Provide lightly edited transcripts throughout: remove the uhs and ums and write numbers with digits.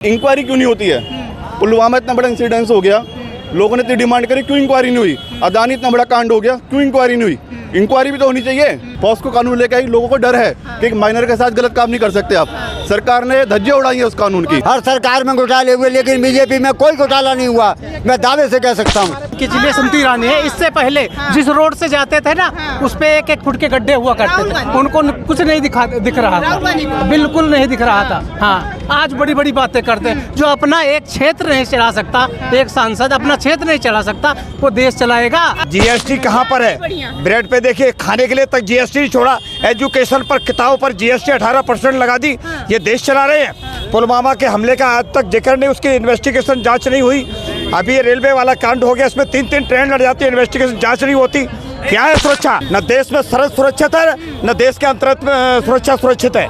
Inquiry क्यों नहीं होती है? पुलवामा इतना बड़ा इंसिडेंस हो गया, लोगों ने इतनी डिमांड करी, क्यों इंक्वायरी नहीं हुई? अदानी इतना बड़ा कांड हो गया, क्यों इंक्वायरी नहीं हुई? इंक्वायरी भी तो होनी चाहिए। पॉस्को कानून लेके आई, लोगों को डर है कि एक माइनर के साथ गलत काम नहीं कर सकते आप। सरकार ने धज्जियां उड़ाई है उस कानून की। हर सरकार में घोटाले हुए, लेकिन बीजेपी में कोई घोटाला नहीं हुआ, मैं दावे से कह सकता हूँ। किचले स्मृति ईरानी है। इससे पहले जिस रोड से जाते थे ना, उस पे एक एक फुट के गड्ढे हुआ करते थे, उनको कुछ नहीं दिख रहा था, बिल्कुल नहीं दिख रहा था। हाँ, आज बड़ी बड़ी बातें करते हैं। जो अपना एक क्षेत्र नहीं चला सकता, एक सांसद अपना क्षेत्र नहीं चला सकता, वो देश चलाएगा? जीएसटी कहाँ पर है? ब्रेड पे देखिए, खाने के लिए तक जीएसटी छोड़ा, एजुकेशन पर, किताबों पर जीएसटी 18% लगा दी। ये देश चला रहे हैं। पुलवामा के हमले का आज तक जिक्र नहीं, उसकी इन्वेस्टिगेशन जांच नहीं हुई। अभी ये रेलवे वाला कांड हो गया, इसमें 3-3 ट्रेन लड़ जाती है, इन्वेस्टिगेशन जांच नहीं होती। क्या है सुरक्षा? न देश में सरहद सुरक्षित है, न देश के अंतर्गत में सुरक्षा सुरक्षित है।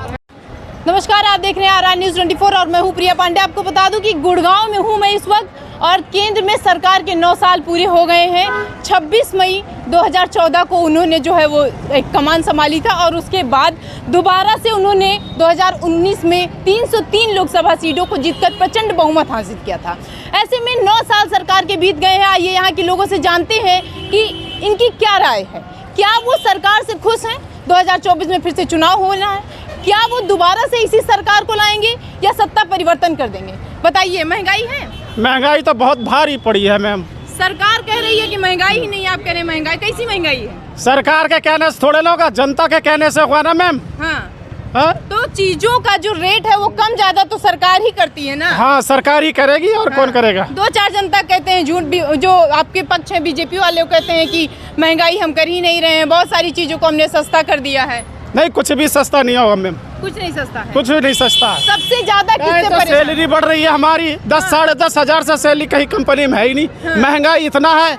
नमस्कार, आप देख रहे हैं आर न्यूज़ 24 और मैं हूं प्रिया पांडे। आपको बता दूं कि गुड़गांव में हूं मैं इस वक्त, और केंद्र में सरकार के 9 साल पूरे हो गए हैं। 26 मई 2014 को उन्होंने जो है वो एक कमान संभाली था, और उसके बाद दोबारा से उन्होंने 2019 में 303 लोकसभा सीटों को जीतकर प्रचंड बहुमत हासिल किया था। ऐसे में 9 साल सरकार के बीत गए हैं। आइए यहाँ के लोगों से जानते हैं कि इनकी क्या राय है। क्या वो सरकार से खुश हैं? 2024 में फिर से चुनाव होना है, क्या वो दोबारा से इसी सरकार को लाएंगे या सत्ता परिवर्तन कर देंगे? बताइए। महंगाई है? महंगाई तो बहुत भारी पड़ी है मैम। सरकार कह रही है कि महंगाई ही नहीं, आप कह रहे हैं महंगाई। कैसी महंगाई है? सरकार के कहने से थोड़े लोग, जनता के कहने से हुआ ना मैम। हाँ, तो चीजों का जो रेट है वो कम ज्यादा तो सरकार ही करती है ना। हाँ, सरकार ही करेगी, और कौन करेगा? 2-4 जनता कहते हैं, झूठ भी, जो आपके पक्ष है बीजेपी वाले, कहते हैं कि महंगाई हम कर ही नहीं रहे हैं, बहुत सारी चीजों को हमने सस्ता कर दिया है। नहीं, कुछ भी सस्ता नहीं होगा मैम। कुछ नहीं सस्ता है? कुछ भी नहीं सस्ता। सबसे ज्यादा किससे तो सैलरी बढ़ रही है हमारी, 10-10.5 हजार से सैलरी कहीं कंपनी में है ही नहीं। महंगाई इतना है,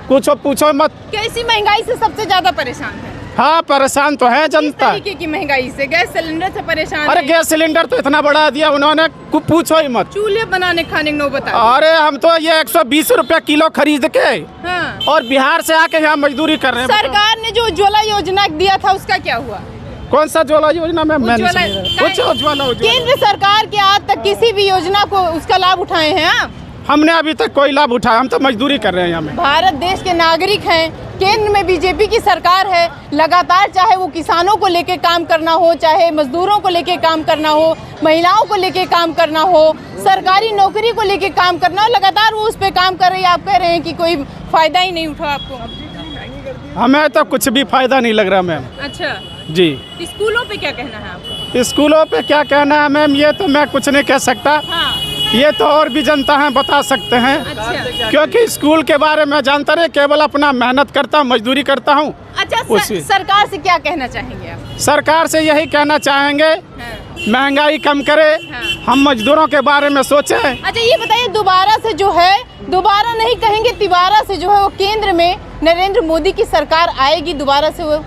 कुछ पूछो मत। कैसी महंगाई से सबसे ज्यादा परेशान है? हाँ, परेशान तो है जनता। किस तरीके की महंगाई से? गैस सिलेंडर से परेशान? अरे गैस सिलेंडर तो इतना बढ़ा दिया उन्होंने, कुछ पूछो ही मत। चूल्हे बनाने खाने को बता। अरे हम तो ये 120 रुपया किलो खरीद के, और बिहार से आके यहाँ मजदूरी कर रहे हैं। सरकार ने जो उज्ज्वला योजना दिया था उसका क्या हुआ? कौन सा उज्ज्वला योजना में? उज्ज्वला केंद्र सरकार के आज तक किसी भी योजना को उसका लाभ उठाए हैं आप? हमने अभी तक कोई लाभ उठाया, हम तो मजदूरी कर रहे हैं यहाँ में। भारत देश के नागरिक हैं, केंद्र में बीजेपी की सरकार है, लगातार चाहे वो किसानों को लेके काम करना हो, चाहे मजदूरों को लेके काम करना हो, महिलाओं को लेके काम करना हो, सरकारी नौकरी को लेके काम करना हो, लगातार वो उस पर काम कर रही है। आप कह रहे हैं कि कोई फायदा ही नहीं उठा आपको? हमें तो कुछ भी फायदा नहीं लग रहा मैम। अच्छा जी। स्कूलों पे क्या कहना है आपको? स्कूलों पे क्या कहना है मैम, ये तो मैं कुछ नहीं कह सकता। हाँ। ये तो और भी जनता है, बता सकते हैं। अच्छा। क्योंकि स्कूल के बारे में जानता नहीं, केवल अपना मेहनत करता हूँ, मजदूरी करता हूँ। अच्छा, सरकार से क्या कहना चाहेंगे आप? सरकार से यही कहना चाहेंगे, महंगाई कम करे, हम मजदूरों के बारे में सोचें। अच्छा, ये बताइए, दोबारा से जो है, दोबारा नहीं कहेंगे, तिबारा से जो है वो केंद्र में नरेंद्र मोदी की सरकार आएगी दोबारा से? वो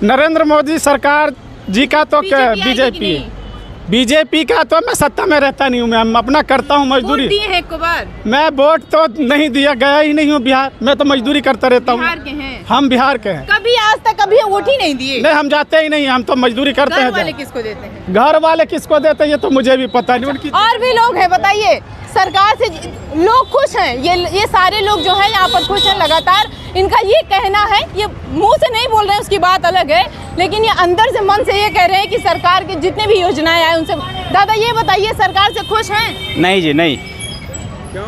नरेंद्र मोदी सरकार जी का तो बीजेपी का तो मैं सत्ता में रहता नहीं हूँ मैम, अपना करता हूँ मजदूरी। वोट दिए हैं एक बार? मैं वोट तो नहीं दिया, गया ही नहीं हूँ बिहार, मैं तो मजदूरी करता रहता हूँ। बिहार के हैं? हम बिहार के हैं। कभी आज तक कभी वोट ही नहीं दिए? नहीं, हम जाते ही नहीं, हम तो मजदूरी करते हैं। घर वाले किसको देते हैं? घर वाले किसको देते हैं ये तो मुझे भी पता नहीं। उनकी और भी लोग हैं, बताइए। सरकार से लोग खुश हैं, ये सारे लोग जो हैं यहाँ पर खुश हैं लगातार। इनका ये कहना है, ये मुंह से नहीं बोल रहे हैं, उसकी बात अलग है, लेकिन ये अंदर से, मन से ये कह रहे हैं कि सरकार के जितने भी योजनाएं आए उनसे। दादा, ये बताइए, सरकार से खुश हैं? नहीं जी, नहीं।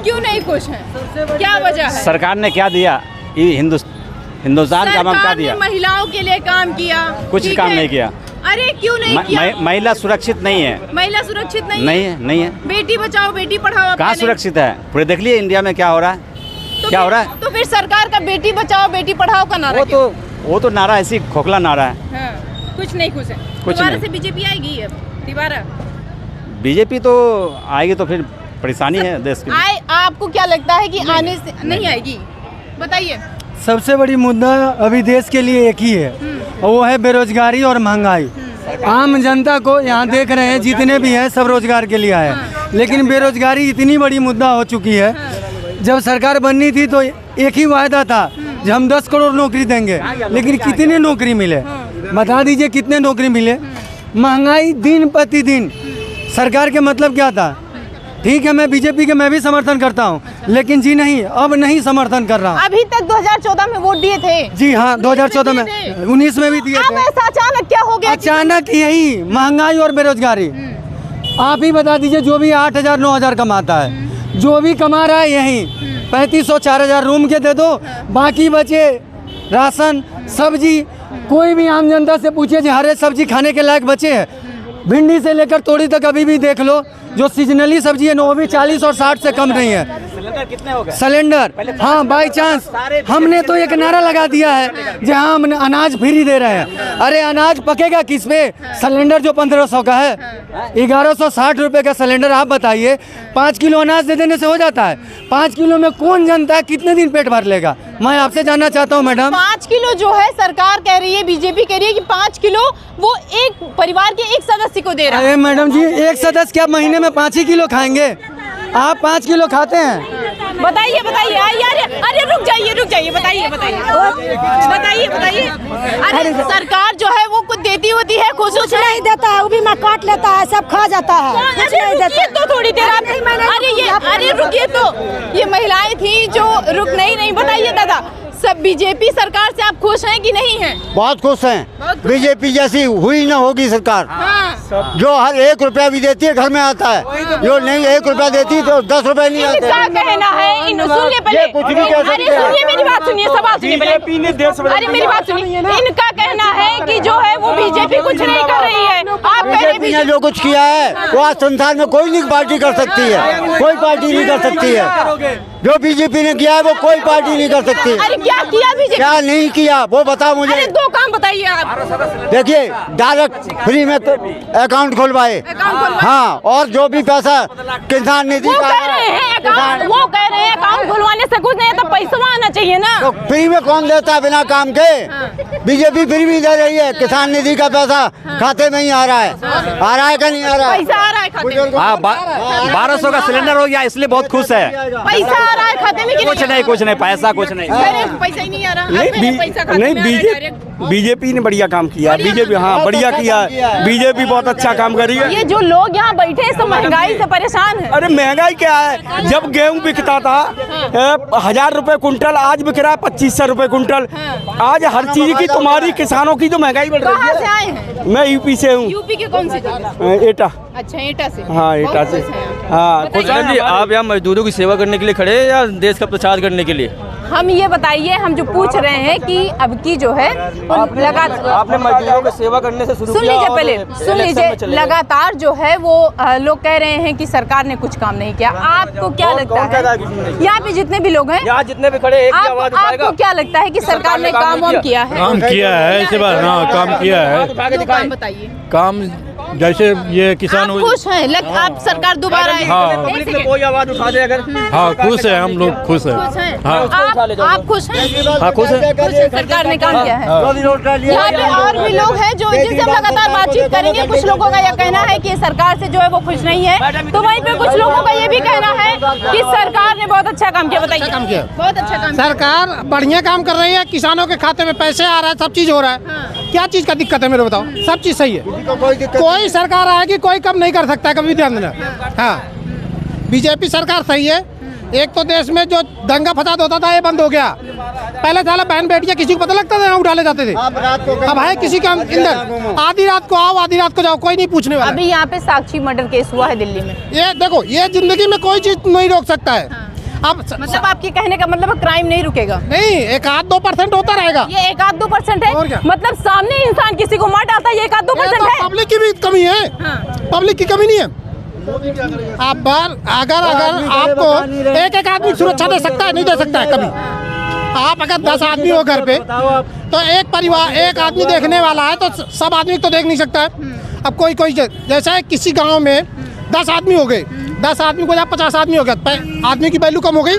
क्यों नहीं खुश हैं? क्या वजह है? सरकार ने क्या दिया? ये हिंदुस्तान का काम क्या दिया? महिलाओं के लिए काम किया, कुछ काम नहीं किया। अरे क्यों नहीं किया? महिला सुरक्षित नहीं है। महिला सुरक्षित नहीं है? नहीं है। बेटी बचाओ बेटी पढ़ाओ कहाँ सुरक्षित है? पूरे देख लिए इंडिया में क्या हो रहा है। क्या हो रहा है? तो फिर सरकार का बेटी बचाओ बेटी पढ़ाओ का नारा, वो तो नारा ऐसी खोखला नारा है। हाँ, कुछ नहीं खुश है। कुछ दोबारा नहीं। से बीजेपी आएगी अब? दोबारा बीजेपी तो आएगी तो फिर परेशानी है देश की। आपको क्या लगता है कि आने से नहीं आएगी? बताइए। सबसे बड़ी मुद्दा अभी देश के लिए एक ही है, और वो है बेरोजगारी और महंगाई। आम जनता को यहाँ देख रहे हैं, जितने भी हैं सब रोजगार के लिए आए, लेकिन बेरोजगारी इतनी बड़ी मुद्दा हो चुकी है। जब सरकार बननी थी तो एक ही वायदा था कि हम 10 करोड़ नौकरी देंगे, लेकिन कितने नौकरी मिले? बता दीजिए कितने नौकरी मिले? महंगाई दिन प्रतिदिन सरकार के मतलब क्या था? ठीक है, मैं बीजेपी के मैं भी समर्थन करता हूँ, लेकिन जी नहीं, अब नहीं समर्थन कर रहा हूँ। अभी तक 2014 में वोट दिए थे। जी हाँ, 2014 में, 19 में भी दिए अब थे। ऐसा अचानक क्या हो गया? अचानक यही महंगाई और बेरोजगारी। आप ही बता दीजिए, जो भी 8,000 9,000 कमाता है, जो भी कमा रहा है यही 3500 4,000 रूम के दे दो, बाकी बचे राशन सब्जी। कोई भी आम जनता से पूछिए, हरे सब्जी खाने के लायक बचे हैं? भिंडी से लेकर तोड़ी तक अभी भी देख लो, जो सीजनली सब्जी है वो भी 40 और 60 से कम नहीं है। सिलेंडर कितने हो गए? सिलेंडर, हाँ, बाई चांस हमने तो एक नारा लगा दिया है जहाँ हम अनाज फ्री दे रहे हैं। अरे अनाज पकेगा किस पे? सिलेंडर जो 1500 का है, 1160 रुपये का सिलेंडर। आप बताइए, 5 किलो अनाज दे देने से हो जाता है? 5 किलो में कौन जनता है कितने दिन पेट भर लेगा? मैं आपसे जानना चाहता हूँ मैडम। 5 किलो जो है सरकार कह रही है, बीजेपी कह रही है कि 5 किलो वो एक परिवार के एक सदस्य को दे रहा है। अरे मैडम जी, एक सदस्य क्या महीने में 5 ही किलो खाएंगे? आप 5 किलो खाते हैं? बताइए बताइए। अरे रुक जाइए, बताइए। अरे सरकार जो है वो कुछ देती होती है, कुछ नहीं देता है, वो भी मैं काट लेता है, सब खा जाता है। कुछ नहीं देता तो थोड़ी देर आप अरे रुकिए तो, ये महिलाएं थी जो रुक नहीं। बताइए दादा, सब बीजेपी सरकार से आप खुश हैं कि नहीं हैं? बहुत खुश हैं। बीजेपी जैसी हुई ना होगी सरकार। हाँ। जो हर 1 रुपया भी देती है घर में आता है, जो नहीं 1 रुपया देती तो 10 रुपए नहीं आते। इनका कहना है, सुनिए पहले, कुछ भी कह सकते हैं। सुनिए मेरी बात सुनिए, सवाल सुनिए पहले। अरे मेरी बात सुनिए, इनका कहना है कि जो है वो बीजेपी कुछ नहीं कर रही है। आप बीजेपी ने जो कुछ किया है वो आज संसार में कोई नहीं पार्टी कर सकती है, कोई पार्टी नहीं कर सकती है। जो बीजेपी ने किया है वो कोई पार्टी नहीं कर सकती। अरे क्या किया बीजेपी? क्या नहीं किया वो बताओ मुझे। अरे 2 काम बताइए आप। देखिए, डायरेक्ट फ्री में तो अकाउंट खुलवाए, हाँ, और जो भी पैसा किसान निधि वो का कह रहे हैं अकाउंट खुलवाने से कुछ नहीं, तो पैसा आना चाहिए ना। तो फ्री में कौन देता है बिना काम के? बीजेपी फ्री भी दे रही है, किसान निधि का पैसा खाते में ही आ रहा है। आ रहा है क्या नहीं आ रहा है? पैसा आ रहा है खाते में। हाँ, 1200 का सिलेंडर हो गया, इसलिए बहुत खुश है। पैसा आ रहा है खाते में कि कुछ नहीं, पैसा कुछ नहीं। पैसा ही नहीं आ रहा। पैसा खाते में आ रहा है। बीजेपी ने बढ़िया काम किया। बीजेपी, हाँ, बढ़िया किया। बीजेपी बहुत अच्छा काम कर रही है। ये जो लोग यहाँ बैठे हैं सब महंगाई से परेशान है। अरे महंगाई क्या है? जब गेहूं बिकता था 1000 रुपए कुंटल, आज बिक रहा है 2500 रुपए कुंटल। आज हर चीज की, तुम्हारी किसानों की जो महंगाई बढ़ रही कहाँ है। से आए हैं? मैं यूपी से हूँ। यूपी के कौन से जगह? एटा। अच्छा, एटा से। हाँ, एटा से। हाँ, जी, आप यहाँ मजदूरों की सेवा करने के लिए खड़े हैं या देश का प्रचार करने के लिए? हम ये बताइए, हम जो पूछ रहे हैं कि अब की जो है लगातार, आपने मजदूरों की सेवा करने से शुरू सुन किया लीजिए और पहले, इलेक्शन सुन में लीजिए, चले गए। लगातार जो है वो लोग कह रहे हैं कि सरकार ने कुछ काम नहीं किया। आपको क्या लगता है? यहाँ पे जितने भी लोग हैं, यहाँ जितने भी खड़े, एक ही आवाज उठाएगा। आपको क्या लगता है कि सरकार ने काम वाम किया है? काम किया है, इस बार हाँ काम किया है। दो काम बताइए। काम जैसे ये किसान आप खुश हैं? आप सरकार दोबारा आए? हाँ। एक सेकंड। कोई आवाज उठा दे अगर। हाँ, खुश है, हम लोग खुश है। खुश हैं? हाँ। आप खुश हैं? हाँ, खुश है। खुश हैं, सरकार ने काम किया है। यहाँ पे और भी लोग हैं जो जिनसे हम लगातार बातचीत करेंगे। कुछ लोगों का यह कहना है कि सरकार से जो है वो खुश नहीं है, तो वहीं पे कुछ लोगों का ये भी कहना है कि सरकार ने बहुत अच्छा काम किया। बताइए। बहुत अच्छा काम किया। सरकार बढ़िया काम कर रही है, किसानों के खाते में पैसे आ रहा है, सब चीज हो रहा है। क्या चीज का दिक्कत है मेरे बताओ? सब चीज सही है। कोई सरकार आएगी, कोई कम नहीं कर सकता है, कभी ध्यान देना। हाँ, बीजेपी सरकार सही है। एक तो देश में जो दंगा फसाद होता था ये बंद हो गया। पहले साला बहन बेटियां किसी को पता लगता था, यहाँ उठाले जाते थे। अब है किसी का अंदर, आधी रात को आओ, आधी रात को जाओ, कोई नहीं पूछने वाला। अभी यहाँ पे साक्षी मर्डर केस हुआ है दिल्ली में। ये देखो, ये जिंदगी में कोई चीज नहीं रोक सकता है। अब मतलब आपके कहने का मतलब क्राइम नहीं रुकेगा? नहीं, 1-2% होता रहेगा। ये 1-2% है? और क्या? मतलब सामने इंसान किसी को मार डालता है, ये 1-2% है? पब्लिक की भी कमी है। पब्लिक की कमी नहीं है। आप अगर आपको एक आदमी सुरक्षा दे सकता है? नहीं दे सकता है कभी। आप अगर 10 आदमी हो घर पे, तो एक परिवार, एक आदमी देखने वाला है, तो सब आदमी तो देख नहीं सकता है। अब कोई जैसे किसी गांव में 10 आदमी हो गए, 10 आदमी को जब 50 आदमी हो गया, आदमी की वैल्यू कम हो गई।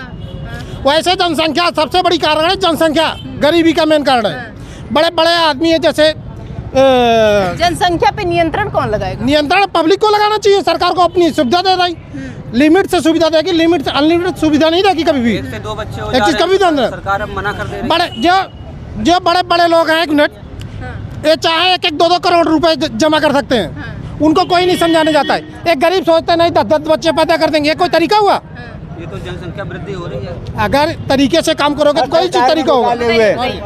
वैसे जनसंख्या सबसे बड़ी कारण है, जनसंख्या गरीबी का मेन कारण है। बड़े बड़े आदमी है, जैसे जनसंख्या पे नियंत्रण कौन लगाएगा? नियंत्रण पब्लिक को लगाना चाहिए। सरकार को अपनी सुविधा दे रही, लिमिट से सुविधा देगी, लिमिट से अनलिमिटेड सुविधा नहीं देगी कभी भी। एक चीज कभी ध्यान सरकार मना कर दे रही है। बड़े जो बड़े बड़े लोग हैं, एक मिनट, ये चाहे 1-2 करोड़ रुपए जमा कर सकते हैं। उनको कोई नहीं समझाने जाता है। एक गरीब सोचता नहीं 10 बच्चे पैदा कर देंगे, ये कोई तरीका हुआ? ये तो जनसंख्या वृद्धि हो रही है। अगर तरीके से काम करोगे तो कोई चीज तरीका होगा।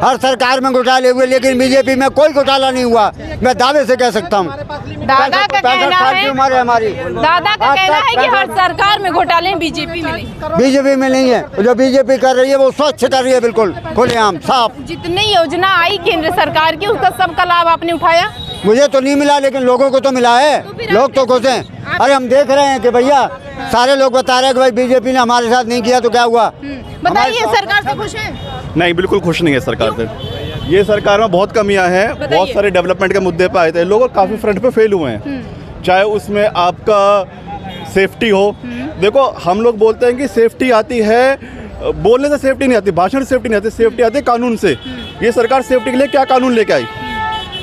हर सरकार में घोटाले हुए, लेकिन बीजेपी में कोई घोटाला नहीं हुआ, मैं दावे से कह सकता हूँ। दादा का कहना है, दादा का कहना है कि हर सरकार में घोटाले हैं, बीजेपी में नहीं। बीजेपी में नहीं है। जो बीजेपी कर रही है वो स्वच्छ कर रही है, बिल्कुल खुलेआम साफ। जितनी योजना आई केंद्र सरकार की, उसका सबका लाभ आपने उठाया? मुझे तो नहीं मिला, लेकिन लोगों को तो मिला है। लोग तो खुश हैं। अरे हम देख रहे हैं कि भैया सारे लोग बता रहे हैं कि भाई बीजेपी ने हमारे साथ नहीं किया तो क्या हुआ। बताइए, सरकार से खुश हैं? नहीं, बिल्कुल खुश नहीं है सरकार से। ये सरकार में बहुत कमियां हैं। बहुत सारे डेवलपमेंट के मुद्दे पे आए थे लोग, काफ़ी फ्रंट पे फेल हुए हैं। चाहे उसमें आपका सेफ्टी हो, देखो हम लोग बोलते हैं कि सेफ्टी आती है, बोलने से सेफ्टी नहीं आती, भाषण से सेफ्टी नहीं आती, सेफ्टी आती है कानून से। ये सरकार सेफ्टी के लिए क्या कानून लेके आई?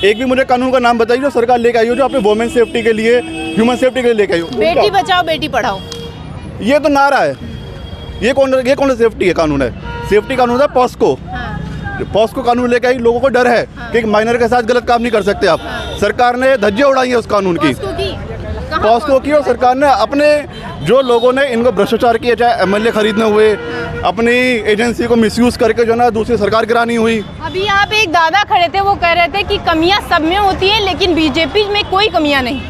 एक भी मुझे कानून का नाम बताइए जो सरकार लेके आई हो, जो अपने वुमेन सेफ्टी के लिए, ह्यूमन सेफ्टी के लिए लेके आई हो। बेटी बचाओ बेटी पढ़ाओ, ये तो नारा है। ये कौन सा सेफ्टी है कानून है? सेफ्टी कानून है पॉस्को। पॉस्को कानून लेके आई, लोगों को डर है कि एक माइनर के साथ गलत काम नहीं कर सकते आप। सरकार ने धज्जियां उड़ाई है उस कानून की, पॉस्को की, और सरकार ने अपने जो लोगों ने इनको भ्रष्टाचार किया, चाहे एमएलए खरीदने हुए, अपनी एजेंसी को मिसयूज करके जो ना दूसरी सरकार गिरानी हुई। अभी यहाँ पे एक दादा खड़े थे, वो कह रहे थे कि कमियां सब में होती है, लेकिन बीजेपी में कोई कमियां नहीं।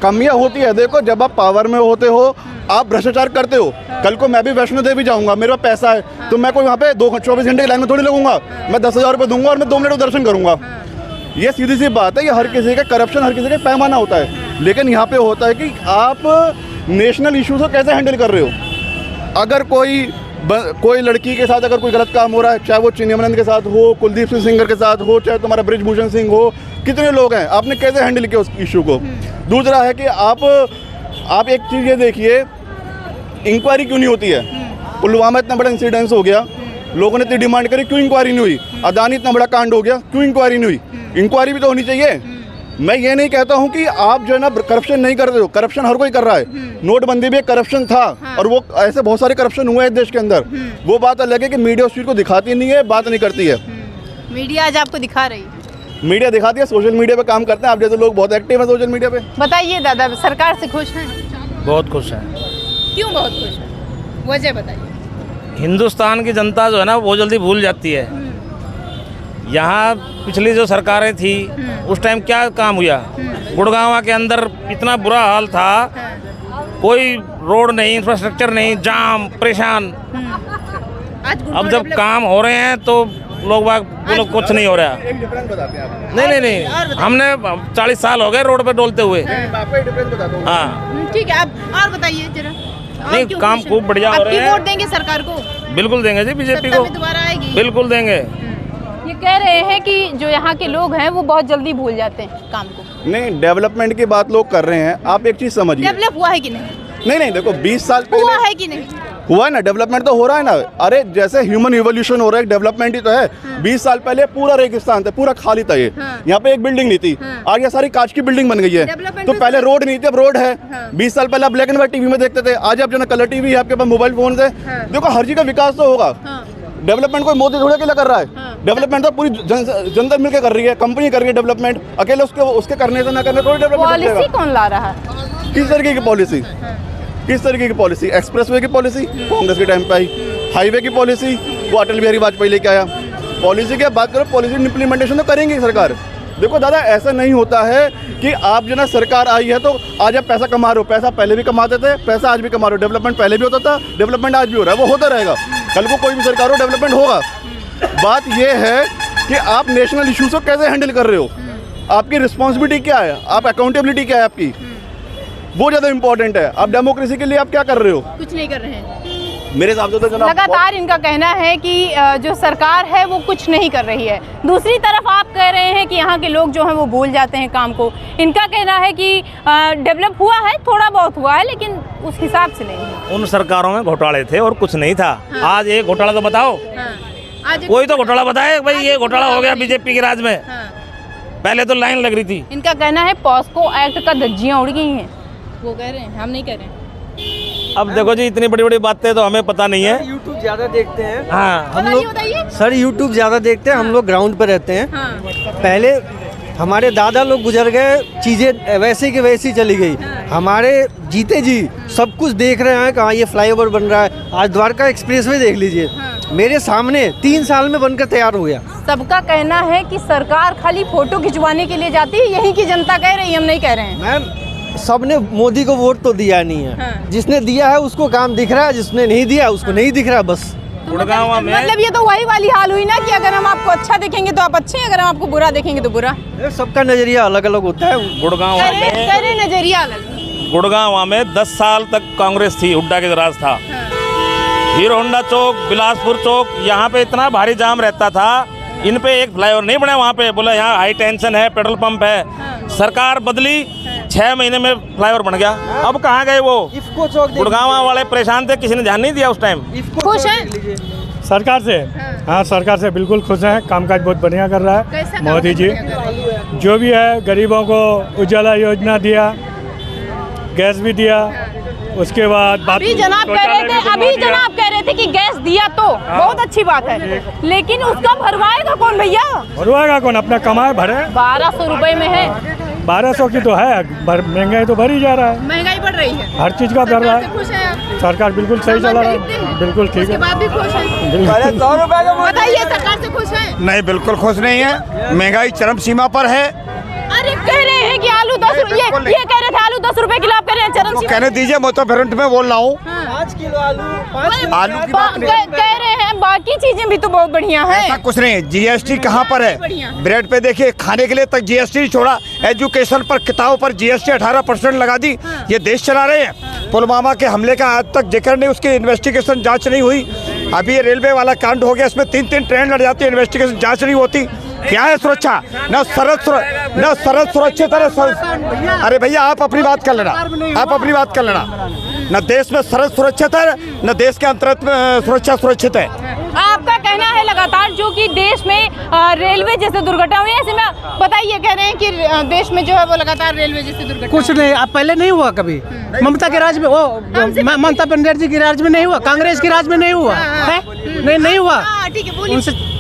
कमियां होती है। देखो, जब आप पावर में होते हो आप भ्रष्टाचार करते हो। कल को मैं भी वैष्णो देवी जाऊंगा, मेरे पास पैसा है, तो मैं कोई वहाँ पे 24 घंटे की लाइन में थोड़ी लगूंगा। मैं 10,000 रुपये दूंगा और मैं 2 मिनट दर्शन करूंगा। ये सीधी सी बात है। ये हर किसी का करप्शन, हर किसी का पैमाना होता है। लेकिन यहाँ पे होता है कि आप नेशनल इश्यूज को कैसे हैंडल कर रहे हो। अगर कोई लड़की के साथ अगर कोई गलत काम हो रहा है, चाहे वो चिन्मयानंद के साथ हो, कुलदीप सिंह सेंगर के साथ हो, चाहे तुम्हारा ब्रिजभूषण सिंह हो, कितने लोग हैं, आपने कैसे हैंडल किया उस इशू को। दूसरा है कि आप एक चीज़ ये देखिए, इंक्वायरी क्यों नहीं होती है। पुलवामा इतना बड़ा इंसिडेंस हो गया, लोगों ने इतनी डिमांड करी, क्यों इंक्वायरी नहीं हुई। अदानी इतना बड़ा कांड हो गया, क्यों इंक्वायरी नहीं हुई। इंक्वायरी भी तो होनी चाहिए। मैं ये नहीं कहता हूँ कि आप जो है ना करप्शन नहीं करते हो, करप्शन हर कोई कर रहा है। नोटबंदी भी एक करप्शन था, और वो ऐसे बहुत सारे करप्शन हुए हैं देश के अंदर। वो बात अलग है कि मीडिया उस चीज़ को दिखाती नहीं है, बात नहीं करती है। मीडिया आज आपको दिखा रही है, मीडिया दिखाती है, सोशल मीडिया पे काम करते हैं। आप जैसे लोग बहुत एक्टिव है सोशल मीडिया पे। बताइए दादा, सरकार से खुश हैं? बहुत खुश है। क्यों बहुत खुश है, वजह बताइए। हिंदुस्तान की जनता जो है ना बहुत जल्दी भूल जाती है। यहाँ पिछली जो सरकारें थी उस टाइम क्या काम हुआ। गुड़गांव के अंदर इतना बुरा हाल था, कोई रोड नहीं, इंफ्रास्ट्रक्चर नहीं, जाम, परेशान। अब जब काम हो रहे हैं तो लोग बोलो कुछ नहीं हो रहा। नहीं, हमने 40 साल हो गए रोड पे डोलते हुए। हाँ ठीक है, आप और बताइए जरा। नहीं, काम खूब बढ़िया हो रहे हैं। वोट देंगे सरकार को? बिल्कुल देंगे जी, बीजेपी को दोबारा आएगी, बिल्कुल देंगे। ये कह रहे हैं कि जो यहाँ के लोग हैं वो बहुत जल्दी भूल जाते हैं काम को। नहीं, डेवलपमेंट की बात लोग कर रहे हैं। आप एक चीज़ समझिए, डेवलप हुआ है कि नहीं? नहीं, देखो 20 साल हुआ है कि नहीं? हुआ है ना, डेवलपमेंट तो हो रहा है ना। अरे जैसे ह्यूमन इवोल्यूशन हो रहा है, डेवलपमेंट ही तो है। 20 साल पहले पूरा रेगिस्तान था, पूरा खाली था। ये यहाँ पे एक बिल्डिंग नहीं थी, आज ये सारी कांच की बिल्डिंग बन गई है। तो पहले रोड नहीं थी, अब रोड है। 20 साल पहले आप ब्लैक एंड व्हाइट टीवी में देखते थे, आज आप जो ना कलर टीवी है आपके पास, मोबाइल फोन है। देखो हर चीज का विकास तो होगा। डेवलपमेंट कोई मोदी थोड़ा अकेला कर रहा है। डेवलपमेंट तो पूरी जनता मिलकर कर रही है, कंपनी कर रही है डेवलपमेंट। अकेले उसके करने से ना करने थोड़ी डेवलपमेंट। पॉलिसी कौन ला रहा है? किस तरीके की पॉलिसी? किस तरीके की पॉलिसी? एक्सप्रेसवे की पॉलिसी कांग्रेस के टाइम पे आई। हाईवे की पॉलिसी वो अटल बिहारी वाजपेयी लेके आया। पॉलिसी की बात करो, पॉलिसी इंप्लीमेंटेशन तो करेंगे सरकार। देखो दादा, ऐसा नहीं होता है कि आप जो ना सरकार आई है तो आज आप पैसा कमा रहे हो। पैसा पहले भी कमाते थे, पैसा आज भी कमा रहे हो। डेवलपमेंट पहले भी होता था, डेवलपमेंट आज भी हो रहा है, वो होता रहेगा। कल को कोई भी सरकार हो, डेवलपमेंट होगा। बात यह है कि आप नेशनल इश्यूज को कैसे हैंडल कर रहे हो, आपकी रिस्पॉन्सिबिलिटी क्या है, आप अकाउंटेबिलिटी क्या है आपकी, वो ज़्यादा इंपॉर्टेंट है। आप डेमोक्रेसी के लिए आप क्या कर रहे हो? कुछ नहीं कर रहे हैं मेरे हिसाब से तो। लगातार इनका कहना है कि जो सरकार है वो कुछ नहीं कर रही है। दूसरी तरफ आप कह रहे हैं कि यहाँ के लोग जो हैं वो भूल जाते हैं काम को। इनका कहना है कि डेवलप हुआ है, थोड़ा बहुत हुआ है, लेकिन उस हिसाब से नहीं है। उन सरकारों में घोटाले थे और कुछ नहीं था। हाँ। आज एक घोटाला तो बताओ। हाँ। आज कोई तो घोटाला बताए भाई, ये घोटाला हो गया बीजेपी के राज में। हाँ। पहले तो लाइन लग रही थी। इनका कहना है पॉस्को एक्ट का धज्जियां उड़ गई हैं, वो कह रहे हैं, हम नहीं कह रहे हैं। अब देखो जी, इतनी बड़ी बड़ी बातें तो हमें पता नहीं है। यूट्यूब ज्यादा देखते हैं। हाँ, हम लोग सर यूट्यूब ज्यादा देखते हैं। हम लोग ग्राउंड पर रहते हैं। पहले हमारे दादा लोग गुजर गए, चीज़ें वैसे की वैसी चली गई। हमारे जीते जी सब कुछ देख रहे हैं, कहाँ ये फ्लाईओवर बन रहा है। आज द्वारका एक्सप्रेसवे देख लीजिए, मेरे सामने 3 साल में बनकर तैयार हो गया। सबका कहना है कि सरकार खाली फोटो खिंचवाने के लिए जाती है, यहीं की जनता कह रही है, हम नहीं कह रहे हैं। मैम, सबने मोदी को वोट तो दिया नहीं है। जिसने दिया है उसको काम दिख रहा है, जिसने नहीं दिया उसको नहीं दिख रहा, बस। मतलब ये तो वही वाली हाल हुई ना कि अगर हम आपको अच्छा देखेंगे तो आप अच्छे हैं, अगर हम आपको बुरा देखेंगे तो बुरा। सबका नजरिया अलग अलग होता है। गुड़गांव नजरिया अलग। गुड़गांव में 10 साल तक कांग्रेस थी, हुड्डा के राज था। हीरो होंडा चौक, बिलासपुर चौक, यहाँ पे इतना भारी जाम रहता था। इन पे एक फ्लाईओवर नहीं बना, वहाँ पे बोला यहाँ हाई टेंशन है, पेट्रोल पंप है। सरकार बदली, 6 महीने में फ्लाईओवर बन गया। अब कहाँ गए वो? गुड़गांव वाले परेशान थे, किसी ने ध्यान नहीं दिया उस टाइम। खुश हैं सरकार से? हाँ, सरकार से बिल्कुल खुश हैं। कामकाज बहुत बढ़िया कर रहा है मोदी जी। जो भी है, गरीबों को उजाला योजना दिया, गैस भी दिया। उसके बाद अभी जनाब कह रहे थे कि गैस दिया तो बहुत अच्छी बात है, लेकिन उसका भरवाएगा कौन भैया? भरवाएगा कौन? अपना कमाए भरे। 1200 रुपए में है। 1200 की तो है, महंगाई तो भर ही जा रहा है। महंगाई बढ़ रही है, हर चीज का बढ़ रहा है। सरकार बिल्कुल सही चला रहा है, बिल्कुल ठीक है। बात भी खुश है। बताइए, सरकार से खुश है? नहीं, बिल्कुल खुश नहीं है। महंगाई चरम सीमा पर है। अरे कह रहे हैं कि आलू 10 रुपए, ये कह रहे थे आलू 10 रुपए किलो, आप कह रहे हैं चरम सीमा। कहने दीजिए, मैं तो फ्रंट में बोल रहा हूँ। 5 किलो आलू की बात कह रहे हैं, बाकी चीजें भी तो बहुत बढ़िया है। ऐसा कुछ नहीं है। जीएसटी कहाँ पर है? ब्रेड पे देखिए, खाने के लिए तक जीएसटी छोड़ा, एजुकेशन पर, किताबों पर जीएसटी 18% लगा दी। ये देश चला रहे हैं। पुलवामा के हमले का आज तक जिक्र नहीं, उसकी इन्वेस्टिगेशन जांच नहीं हुई। अभी ये रेलवे वाला कांड हो गया, इसमें 3-3 ट्रेन लड़ जाती है, इन्वेस्टिगेशन जांच नहीं होती। क्या है सुरक्षा? न सरहद सुरक्षित है। अरे भैया, आप अपनी बात कर लेना, आप अपनी बात कर लेना। न देश में सरहद सुरक्षित है, न देश के अंतर्गत सुरक्षा सुरक्षित है। आपका कहना है लगातार जो कि देश में रेलवे जैसे दुर्घटना हुई है, ऐसे में बताइए, कह रहे हैं कि देश में जो है वो लगातार रेलवे जैसे दुर्घटना। कुछ नहीं, अब पहले नहीं हुआ कभी। ममता के राज में, ममता बनर्जी के राज में नहीं हुआ, कांग्रेस के राज में नहीं हुआ है। नहीं हुआ। ठीक है, बोलिए।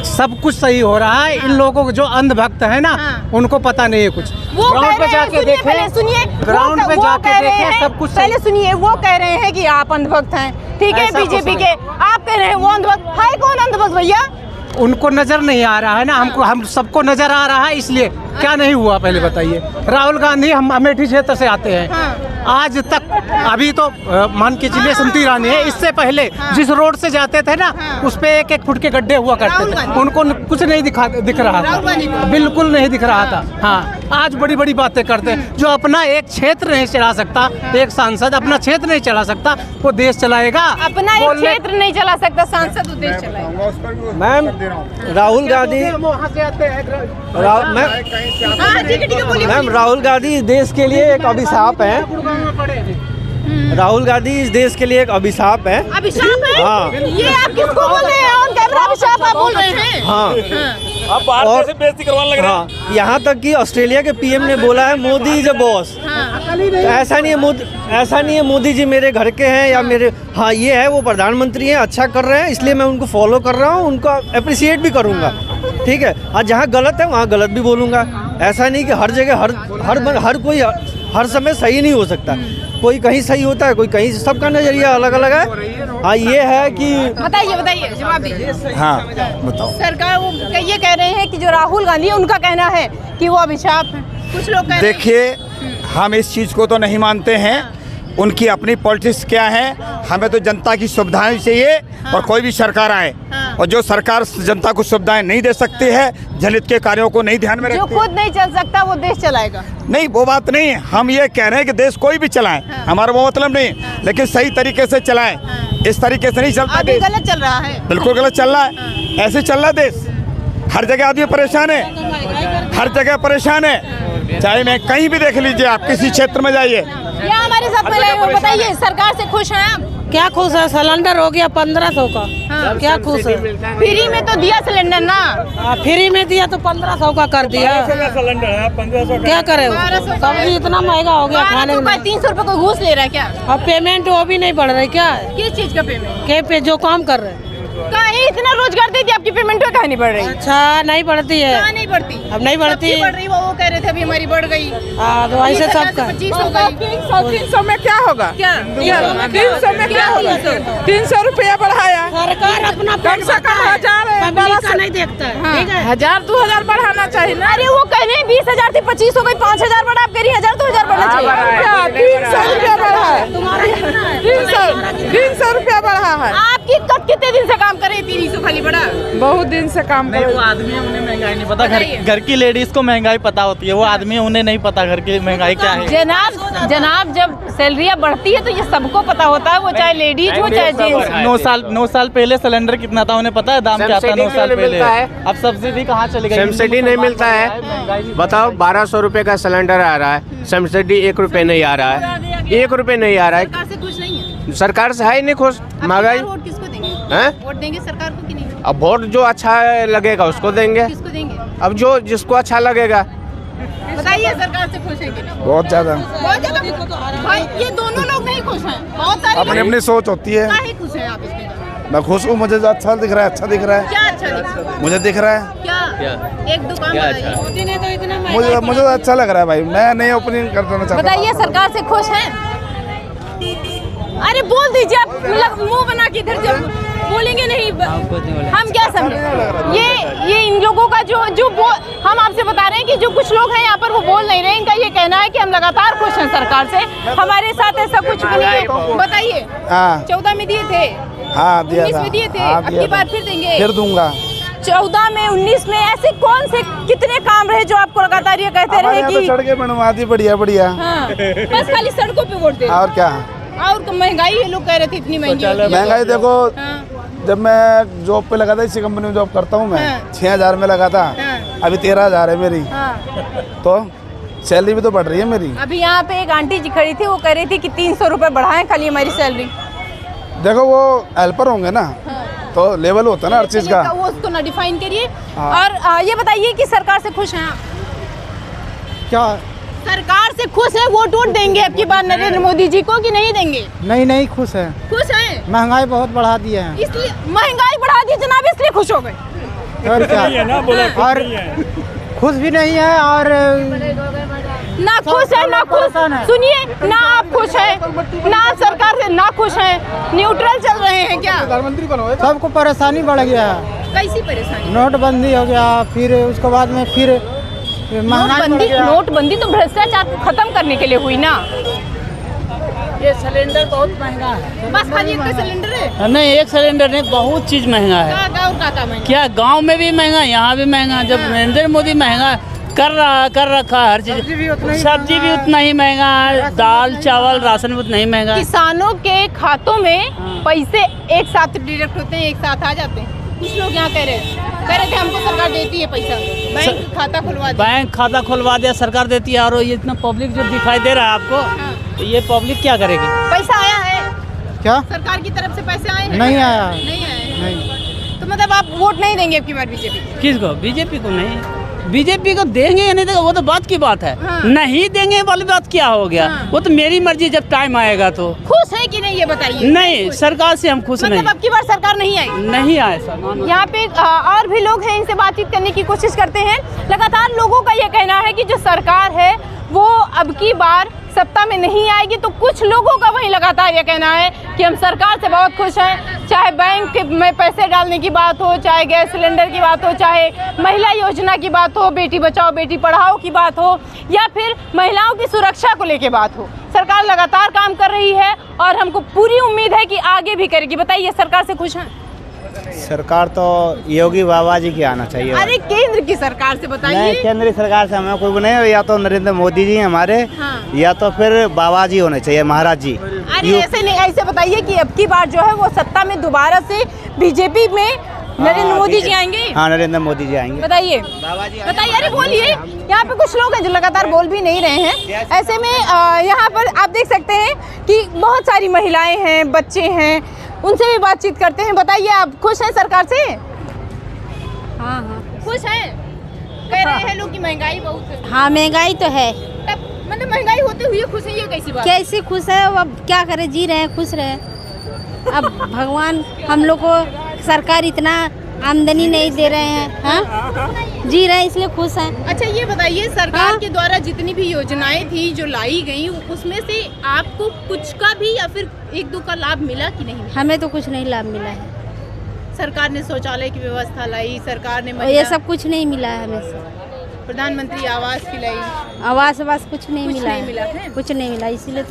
सब कुछ सही हो रहा है। इन लोगों को जो अंधभक्त है ना, उनको पता नहीं है कुछ। ग्राउंड पे जाके देखें, सुनिए, ग्राउंड पे जाके देखें, सब कुछ पहले सुनिए। वो कह रहे हैं कि आप अंधभक्त हैं, ठीक है, बीजेपी के। आप कह रहे हैं वो अंधभक्त है। कौन अंधभक्त भैया? उनको नजर नहीं आ रहा है ना, हम सबको नजर आ रहा है। इसलिए क्या नहीं हुआ पहले बताइए। राहुल गांधी, हम अमेठी क्षेत्र से आते हैं। आज तक अभी तो मान के चलिए स्मृति ईरानी है, इससे पहले जिस रोड से जाते थे ना, उस पे 1-1 फुट के गड्ढे हुआ करते थे। उनको कुछ नहीं दिख रहा था, बिल्कुल नहीं दिख रहा था। हाँ, आज बड़ी बड़ी बातें करते हैं। जो अपना एक क्षेत्र नहीं चला सकता, एक सांसद अपना क्षेत्र नहीं चला सकता, वो देश चलाएगा? अपना एक क्षेत्र नहीं चला सकता सांसद, वो देश चलाएगा। मैम, राहुल गांधी, मैम, राहुल गांधी इस देश के लिए एक अभिशाप है। राहुल गांधी इस देश के लिए एक अभिशाप है। अभिशाप है? हाँ। ये आप किसको बोल रहे हैं? ऑन कैमरा अभिशाप आप बोल रहे हैं? हाँ। अब बाहर से बेइज्जती करवाने लग रहे हैं। हाँ, यहाँ तक कि ऑस्ट्रेलिया के पीएम ने बोला है मोदी इज अ बॉस। ऐसा नहीं है मोदी जी मेरे घर के हैं या मेरे, हाँ, ये है वो प्रधानमंत्री हैं, अच्छा कर रहे हैं, इसलिए मैं उनको फॉलो कर रहा हूँ, उनको अप्रिशिएट भी करूँगा। ठीक है, और जहाँ गलत है वहाँ गलत भी बोलूँगा। ऐसा नहीं कि हर जगह हर कोई हर समय सही नहीं हो सकता। कोई कहीं सही होता है, कोई कहीं, सबका नजरिया अलग अलग है। हाँ, ये है कि बताइए, जवाब दीजिए। हाँ, बताओ। सरकार वो ये कह रहे हैं कि जो राहुल गांधी है, उनका कहना है कि वो अभिशाप है। कुछ लोग कह रहे हैं। देखिए, हम इस चीज़ को तो नहीं मानते हैं। उनकी अपनी पॉलिटिक्स क्या है, हमें तो जनता की सुविधाएं चाहिए। और कोई भी सरकार आए, और जो सरकार जनता को सुविधाएं नहीं दे सकती है, जनहित के कार्यों को नहीं ध्यान में रखती, जो खुद नहीं चल सकता वो देश चलाएगा। नहीं, वो बात नहीं है। हम ये कह रहे हैं कि देश कोई भी चलाए, हमारा वो मतलब नहीं, लेकिन सही तरीके से चलाए। इस तरीके से नहीं चलता देश। गलत चल रहा है, बिल्कुल गलत चल रहा है। ऐसे चल रहा है देश। हर जगह आदमी परेशान है, हर जगह परेशान है। चाहे मैं कहीं भी देख लीजिए, आप किसी क्षेत्र में जाइए। यहाँ हमारे साथ में बताइए, सरकार से खुश हैं आप? क्या खुश है? सिलेंडर हो गया 1500 का। हाँ। क्या खुश है? फ्री में तो दिया सिलेंडर ना। फ्री में दिया तो 1500 का कर दिया। सिलेंडर है 1500 क्या करे? सब्जी इतना महंगा हो गया खाने में। 300 रुपए को घूस ले रहा है क्या? अब पेमेंट वो भी नहीं बढ़ रहा है क्या? किस चीज का पेमेंट? के पे जो काम कर रहे हैं कहीं इतना रोजगार देती आपकी पेमेंट तो कहीं नहीं बढ़ रही? अच्छा नहीं बढ़ती है, कहाँ नहीं बढ़ती? अब नहीं बढ़ती, बढ़ रही वो कह रहे थे अभी हमारी बढ़ गई। तो ऐसे सबका 25 हो गई। 300 में क्या होगा? क्या 300 में क्या होगा? 300 रुपया बढ़ाया सरकार अपना कम से कम 1000 पब्लिक का नहीं देखता है, ठीक है? 1000-2000 बढ़ाना चाहिए ना। अरे वो कह रहे हैं 20,000 थी 25 हो गई, 5,000 बढ़ा, आप कह रही 1000-2000 बढ़ना चाहिए। 300 रुपया बढ़ा है, 300 रुपया बढ़ा है। आपकी कितने दिन से काम कर रही है? 300 खाली बढ़ा? बहुत दिन से काम कर वो आदमी उन्हें महंगाई नहीं पता, घर की लेडीज को महंगाई पता होती है, वो आदमी उन्हें नहीं पता घर की महंगाई क्या है। जनाब जब सैलरियाँ बढ़ती है तो ये सबको पता होता है, वो चाहे लेडीज हो चाहे जेंट्स। 9 साल पहले सिलेंडर कितना था उन्हें पता है, दाम क्या था 9 साल पहले? अब सब्सिडी कहाँ चली गई? सब्सिडी नहीं मिलता है। बताओ 1200 रुपए का सिलेंडर आ रहा है, सब्सिडी 1 रुपए नहीं आ रहा है, 1 रुपए नहीं आ रहा है। सरकार से खुश नहीं है? सरकार से है ही नहीं खुश। महंगाई वोट किसको देंगे? वोट देंगे सरकार को कि नहीं? अब वोट जो अच्छा लगेगा उसको देंगे। किसको देंगे? अब जो जिसको अच्छा लगेगा। बताइए सरकार से खुश है कि नहीं? बहुत ज्यादा। बहुत ज्यादा भाई, ये दोनों लोग नहीं खुश हैं, बहुत सारे अपनी अपनी सोच होती है। काहे खुश हैं आप इसमें? मैं खुश हूँ, मुझे जो अच्छा दिख रहा है, अच्छा दिख रहा है। क्या अच्छा दिख रहा है? मुझे दिख रहा है क्या? एक दुकान बताइए। मुझे तो अच्छा लग रहा है भाई, मैं नहीं ओपनिंग कर देना चाहता। बताइए सरकार से खुश हैं? अरे बोल दीजिए आप, मतलब मुंह बना के इधर जब बोलेंगे नहीं हम क्या समझे? ये इन लोगों का जो हम आपसे बता रहे हैं कि जो कुछ लोग हैं यहाँ पर वो बोल नहीं रहे। इनका ये कहना है कि हम लगातार खुश हैं सरकार से, हमारे साथ ऐसा कुछ भी नहीं है। बताइए 14 में दिए थे, हाँ दिया 19 था, में दिए थे, हाँ, अब की बार फिर देंगे? फिर दूंगा। 14 में 19 में ऐसे कौन से कितने काम रहे जो आपको लगातार ये कहते रहे कि सड़कें बनवा दी, बढ़िया बढ़िया। हाँ, बस खाली सड़कों पे वोट दे? और क्या? और महंगाई ये लोग कह रहे थे इतनी महंगी होती है। महंगाई देखो, जब मैं जॉब पे लगा था, इसी कंपनी में जॉब करता हूँ मैं, 6000 में लगा था, अभी 13000 है मेरी। तो सैलरी भी तो बढ़ रही है मेरी। अभी यहाँ पे एक आंटी जी खड़ी थी, वो कह रही थी कि 300 रुपए बढ़ाएं खाली हमारी सैलरी। देखो वो हेल्पर होंगे ना, तो लेवल होता है ना हर चीज का, वो उसको ना डिफाइन करिए। और ये बताइए कि सरकार से खुश हैं आप? क्या सरकार से खुश है? वोट देंगे अब की बार नरेंद्र मोदी जी को कि नहीं देंगे? नहीं खुश है। खुश हैं? महंगाई बहुत बढ़ा दिए हैं, इसलिए महंगाई बढ़ा दी जनाब, इसलिए खुश हो गए? और क्या? और खुश भी नहीं है, और ना खुश है ना खुश। सुनिए, ना आप खुश हैं ना सरकार से ना खुश हैं, न्यूट्रल चल रहे हैं क्या? सबको परेशानी बढ़ गया है। कैसी परेशानी? नोटबंदी हो गया, फिर उसके बाद में फिर नोटबंदी तो भ्रष्टाचार को खत्म करने के लिए हुई ना। ये सिलेंडर बहुत महंगा है। बस खाली एक सिलेंडर है? नहीं, एक सिलेंडर नहीं, बहुत चीज महंगा है। क्या गांव में भी महंगा, यहाँ भी महंगा। जब नरेंद्र मोदी महंगा कर रखा है हर चीज, सब्जी भी उतना ही महंगा है, दाल चावल राशन भी उतना ही महंगा। किसानों के खातों में पैसे एक साथ डिडक्ट होते हैं, एक साथ आ जाते हैं। कुछ लोग यहाँ कह रहे थे हमको सरकार देती है पैसा, बैंक खाता खुलवा दिया। बैंक खाता खुलवा दिया सरकार देती है। और ये इतना पब्लिक जो दिखाई दे रहा है आपको, तो ये पब्लिक क्या करेगी? पैसा आया है क्या? सरकार की तरफ से पैसे आए हैं? नहीं आया। नहीं आया। तो मतलब आप वोट नहीं देंगे अब की बार बीजेपी? किसको? बीजेपी को नहीं। बीजेपी को देंगे या नहीं देंगे वो तो बात की बात है। नहीं देंगे वाली बात क्या हो गया? वो तो मेरी मर्जी, जब टाइम आएगा तो। खुश है कि नहीं ये बताइए? नहीं, सरकार से हम खुश नहीं। अब की बार सरकार नहीं आई? नहीं आए सर। यहाँ पे और भी लोग हैं, इनसे बातचीत करने की कोशिश करते हैं। लगातार लोगों का ये कहना है कि जो सरकार है वो अब की बार सत्ता में नहीं आएगी। तो कुछ लोगों का वही लगातार ये कहना है कि हम सरकार से बहुत खुश हैं, चाहे बैंक में पैसे डालने की बात हो, चाहे गैस सिलेंडर की बात हो, चाहे महिला योजना की बात हो, बेटी बचाओ बेटी पढ़ाओ की बात हो, या फिर महिलाओं की सुरक्षा को लेके बात हो। सरकार लगातार काम कर रही है और हमको पूरी उम्मीद है कि आगे भी करेगी। बताइए सरकार से खुश हैं? सरकार तो योगी बाबा जी की आना चाहिए। अरे केंद्र की सरकार से बताइए। नहीं, केंद्र सरकार से हमें कोई नहीं, या तो नरेंद्र मोदी जी हमारे, या तो फिर बाबा जी होने चाहिए, महाराज जी। अरे ऐसे नहीं, ऐसे बताइए कि अब की बार जो है वो सत्ता में दोबारा से बीजेपी में नरेंद्र मोदी जी आएंगे? हाँ, नरेंद्र मोदी जी आएंगे। बताइए बताइए, अरे बोलिए। यहाँ पे कुछ लोग हैं जो लगातार बोल भी नहीं रहे हैं। ऐसे में यहाँ पर आप देख सकते हैं कि बहुत सारी महिलाएं हैं, बच्चे हैं, उनसे भी बातचीत करते हैं। बताइए आप खुश हैं सरकार से? हाँ खुश हैं? कह रहे हैं लोग कि महंगाई बहुत है। हाँ, महंगाई तो है। मतलब महंगाई होते हुए खुश है, ये कैसी बात? कैसे खुश है? अब क्या करें, जी रहे हैं, खुश रहे। अब भगवान हम लोग को सरकार इतना आमदनी नहीं दे रहे हैं, हाँ जी रहे हैं इसलिए खुश हैं। अच्छा ये बताइए, सरकार के द्वारा जितनी भी योजनाएं थी जो लाई गई, उसमें से आपको कुछ का भी या फिर एक दो का लाभ मिला कि नहीं? हमें तो कुछ नहीं लाभ मिला है। सरकार ने शौचालय की व्यवस्था लाई, सरकार ने और ये सब कुछ नहीं मिला है हमें से। प्रधानमंत्री आवास की लाई, आवास कुछ नहीं मिला है, कुछ नहीं मिला, इसीलिए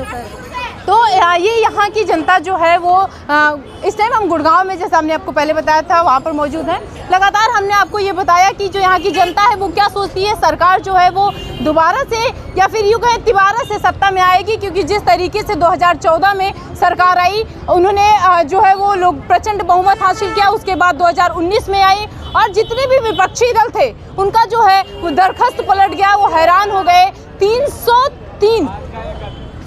तो ये यहाँ की जनता जो है वो इस टाइम हम गुड़गांव में, जैसा हमने आपको पहले बताया था, वहाँ पर मौजूद है। लगातार हमने आपको ये बताया कि जो यहाँ की जनता है वो क्या सोचती है, सरकार जो है वो दोबारा से या फिर यूँ कहें तिबारा से सत्ता में आएगी, क्योंकि जिस तरीके से 2014 में सरकार आई, उन्होंने जो है वो लोग प्रचंड बहुमत हासिल किया। उसके बाद 2019 में आई और जितने भी विपक्षी दल थे उनका जो है वो दरख्स्त पलट गया, वो हैरान हो गए। 303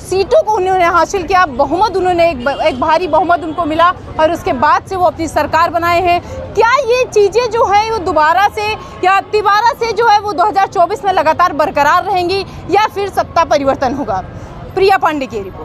सीटों को उन्होंने हासिल किया, बहुमत उन्होंने एक भारी बहुमत उनको मिला और उसके बाद से वो अपनी सरकार बनाए हैं। क्या ये चीज़ें जो है वो दोबारा से या तिबारा से जो है वो 2024 में लगातार बरकरार रहेंगी या फिर सत्ता परिवर्तन होगा? प्रिया पांडे की रिपोर्ट।